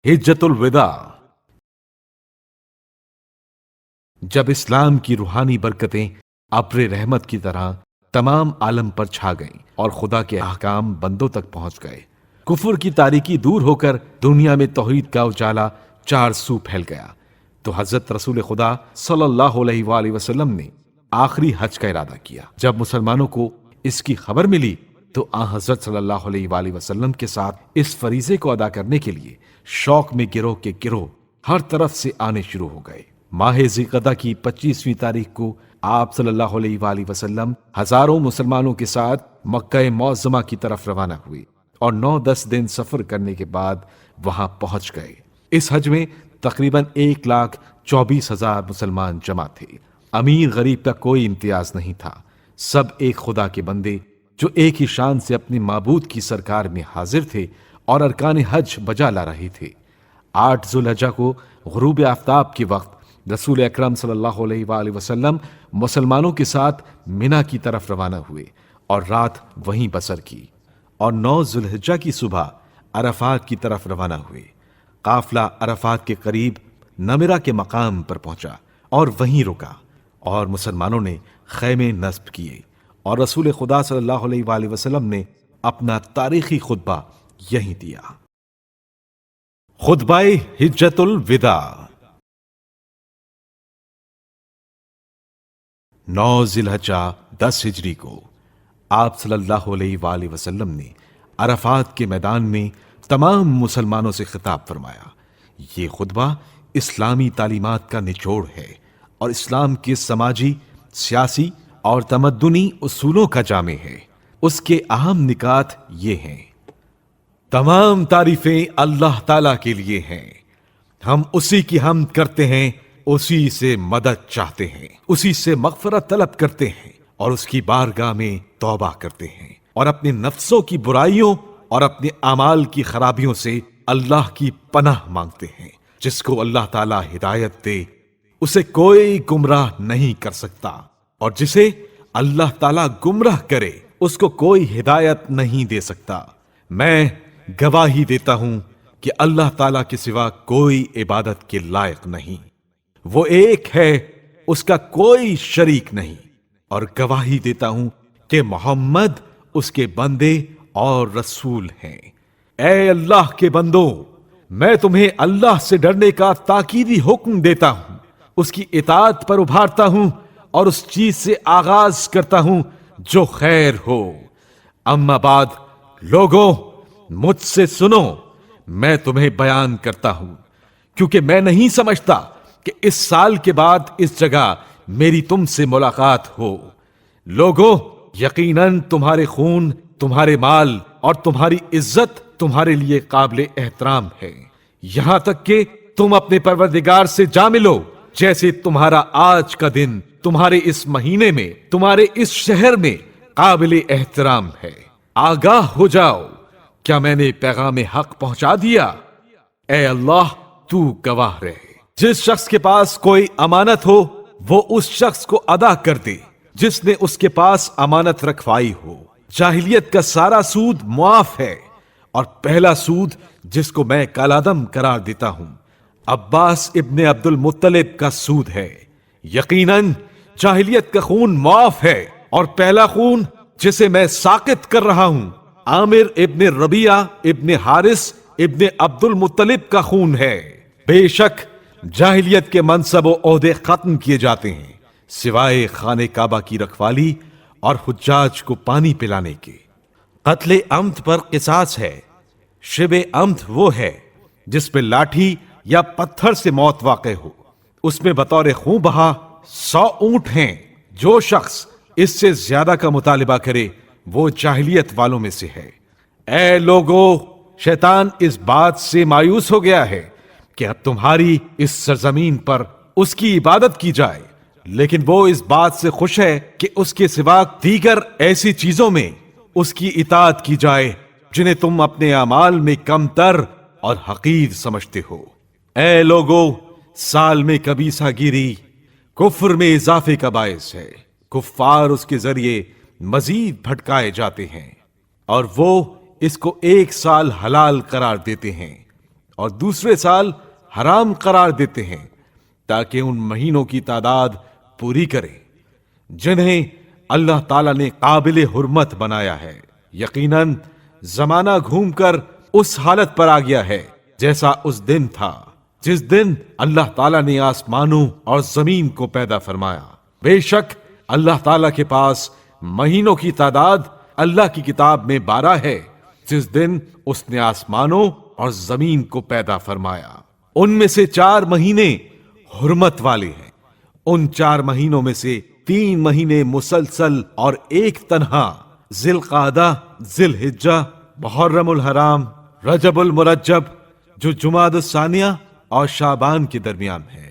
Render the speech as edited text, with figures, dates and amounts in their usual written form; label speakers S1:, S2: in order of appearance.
S1: حجۃ الوداع۔ جب اسلام کی روحانی برکتیں ابر رحمت کی طرح تمام عالم پر چھا گئیں اور خدا کے احکام بندوں تک پہنچ گئے، کفر کی تاریکی دور ہو کر دنیا میں توحید کا اجالا چار سو پھیل گیا، تو حضرت رسول خدا صلی اللہ علیہ وآلہ وسلم نے آخری حج کا ارادہ کیا۔ جب مسلمانوں کو اس کی خبر ملی تو آن حضرت صلی اللہ علیہ وآلہ وسلم کے ساتھ اس فریضے کو ادا کرنے کے لیے شوق میں گروہ کے گروہ ہر طرف سے آنے شروع ہو گئے۔ ماہ ذی-القعدہ کی 25ویں تاریخ کو آپ صلی اللہ علیہ وآلہ وسلم ہزاروں مسلمانوں کے ساتھ مکہ معظمہ کی طرف روانہ ہوئے اور 9-10 دن سفر کرنے کے بعد وہاں پہنچ گئے۔ اس حج میں تقریباً 1,24,000 مسلمان جمع تھے۔ امیر غریب کا کوئی امتیاز نہیں تھا، سب ایک خدا کے بندے جو ایک ہی شان سے اپنے معبود کی سرکار میں حاضر تھے اور ارکان حج بجا لا رہے تھے۔ 8 ذوالحجہ کو غروب آفتاب کے وقت رسول اکرم صلی اللہ علیہ وآلہ وسلم مسلمانوں کے ساتھ منی کی طرف روانہ ہوئے اور رات وہیں بسر کی، اور 9 ذوالحجہ کی صبح عرفات کی طرف روانہ ہوئے۔ قافلہ عرفات کے قریب نمرہ کے مقام پر پہنچا اور وہیں رکا، اور مسلمانوں نے خیمے نصب کیے، اور رسول خدا صلی اللہ علیہ وآلہ وسلم نے اپنا تاریخی خطبہ یہیں دیا۔ خطبہ حجۃ الوداع۔ 9 ذی الحجہ 10 ہجری کو آپ صلی اللہ علیہ وآلہ وسلم نے عرفات کے میدان میں تمام مسلمانوں سے خطاب فرمایا۔ یہ خطبہ اسلامی تعلیمات کا نچوڑ ہے اور اسلام کے سماجی، سیاسی اور تمدنی اصولوں کا جامع ہے۔ اس کے اہم نکات یہ ہیں: تمام تعریفیں اللہ تعالیٰ کے لیے ہیں، ہم اسی کی حمد کرتے ہیں، اسی سے مدد چاہتے ہیں، اسی سے مغفرت طلب کرتے ہیں اور اس کی بارگاہ میں توبہ کرتے ہیں، اور اپنے نفسوں کی برائیوں اور اپنے اعمال کی خرابیوں سے اللہ کی پناہ مانگتے ہیں۔ جس کو اللہ تعالیٰ ہدایت دے اسے کوئی گمراہ نہیں کر سکتا، اور جسے اللہ تعالیٰ گمراہ کرے اس کو کوئی ہدایت نہیں دے سکتا۔ میں گواہی دیتا ہوں کہ اللہ تعالیٰ کے سوا کوئی عبادت کے لائق نہیں، وہ ایک ہے، اس کا کوئی شریک نہیں، اور گواہی دیتا ہوں کہ محمد اس کے بندے اور رسول ہیں۔ اے اللہ کے بندو، میں تمہیں اللہ سے ڈرنے کا تاکیدی حکم دیتا ہوں، اس کی اطاعت پر ابھارتا ہوں اور اس چیز سے آغاز کرتا ہوں جو خیر ہو۔ اما بعد، لوگوں مجھ سے سنو، میں تمہیں بیان کرتا ہوں، کیونکہ میں نہیں سمجھتا کہ اس سال کے بعد اس جگہ میری تم سے ملاقات ہو۔ لوگوں، یقیناً تمہارے خون، تمہارے مال اور تمہاری عزت تمہارے لیے قابل احترام ہے، یہاں تک کہ تم اپنے پروردگار سے جا ملو، جیسے تمہارا آج کا دن تمہارے اس مہینے میں، تمہارے اس شہر میں قابل احترام ہے۔ آگاہ ہو جاؤ، کیا میں نے پیغام حق پہنچا دیا؟ اے اللہ، تو گواہ رہے۔ جس شخص کے پاس کوئی امانت ہو وہ اس شخص کو ادا کر دے جس نے اس کے پاس امانت رکھوائی ہو۔ جاہلیت کا سارا سود معاف ہے، اور پہلا سود جس کو میں کالعدم قرار دیتا ہوں عباس ابن عبد المطلب کا سود ہے۔ یقیناً جاہلیت کا خون معاف ہے، اور پہلا خون جسے میں ساقط کر رہا ہوں عامر ابن ربیعہ ابن حارث ابن عبد المطلب کا خون ہے۔ بے شک جاہلیت کے منصب و عہدے ختم کیے جاتے ہیں سوائے خانہ کعبہ کی رکھوالی اور حجاج کو پانی پلانے کے۔ قتل عمد پر قصاص ہے۔ شبہ عمد وہ ہے جس میں لاٹھی یا پتھر سے موت واقع ہو، اس میں بطور خون بہا 100 اونٹ ہیں۔ جو شخص اس سے زیادہ کا مطالبہ کرے وہ جاہلیت والوں میں سے ہے۔ اے لوگو، شیطان اس بات سے مایوس ہو گیا ہے کہ اب تمہاری اس سرزمین پر اس کی عبادت کی جائے، لیکن وہ اس بات سے خوش ہے کہ اس کے سوا دیگر ایسی چیزوں میں اس کی اطاعت کی جائے جنہیں تم اپنے اعمال میں کم تر اور حقیر سمجھتے ہو۔ اے لوگو، سال میں کبیسہ گیری کفر میں اضافے کا باعث ہے۔ کفار اس کے ذریعے مزید بھٹکائے جاتے ہیں، اور وہ اس کو 1 سال حلال قرار دیتے ہیں، اور دوسرے سال حرام قرار دیتے ہیں تاکہ ان مہینوں کی تعداد پوری کریں جنہیں اللہ تعالیٰ نے قابل حرمت بنایا ہے۔ یقیناً زمانہ گھوم کر اس حالت پر آ گیا ہے جیسا اس دن تھا جس دن اللہ تعالیٰ نے آسمانوں اور زمین کو پیدا فرمایا۔ بے شک اللہ تعالیٰ کے پاس مہینوں کی تعداد اللہ کی کتاب میں 12 ہے جس دن اس نے آسمانوں اور زمین کو پیدا فرمایا۔ ان میں سے 4 مہینے حرمت والے ہیں، ان 4 مہینوں میں سے 3 مہینے مسلسل اور ایک تنہا ذی القعدہ، ذی الحجہ، محرم الحرام، رجب المرجب جو جمادی الثانیہ اور شعبان کے درمیان ہے۔